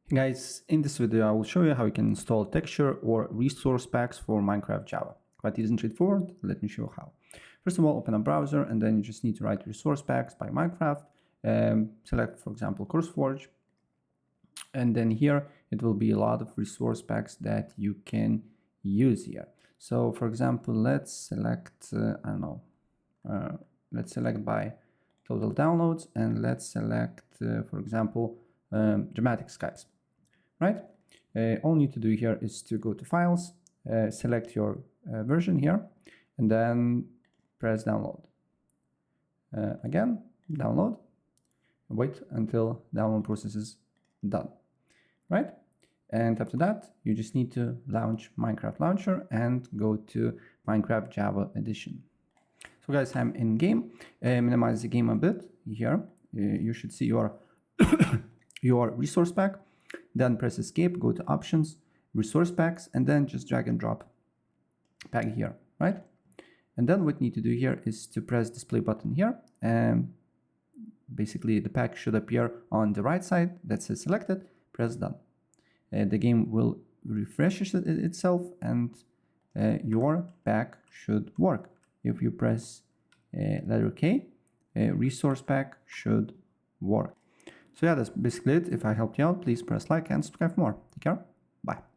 Hey guys, in this video I will show you how you can install texture or resource packs for Minecraft Java. Quite easy and straightforward. Let me show you how. First of all, open a browser and then you just need to write resource packs by Minecraft. Select, for example, CurseForge. And then here it will be a lot of resource packs that you can use here. So for example, let's select, let's select by total downloads and let's select, for example, Dramatic Skies. Right? All you need to do here is to go to Files, select your version here, and then press Download. Again, download. Wait until download process is done. Right? And after that, you just need to launch Minecraft Launcher and go to Minecraft Java Edition. So guys, I'm in game. Minimize the game a bit here. You should see your your resource pack. Then press escape, go to options, resource packs, and then just drag and drop pack here, right? And then what you need to do here is to press display button here, and basically the pack should appear on the right side that says selected. Press done. The game will refresh itself and your pack should work. If you press letter K, resource pack should work. So yeah, that's basically it. If I helped you out, please press like and subscribe for more. Take care. Bye.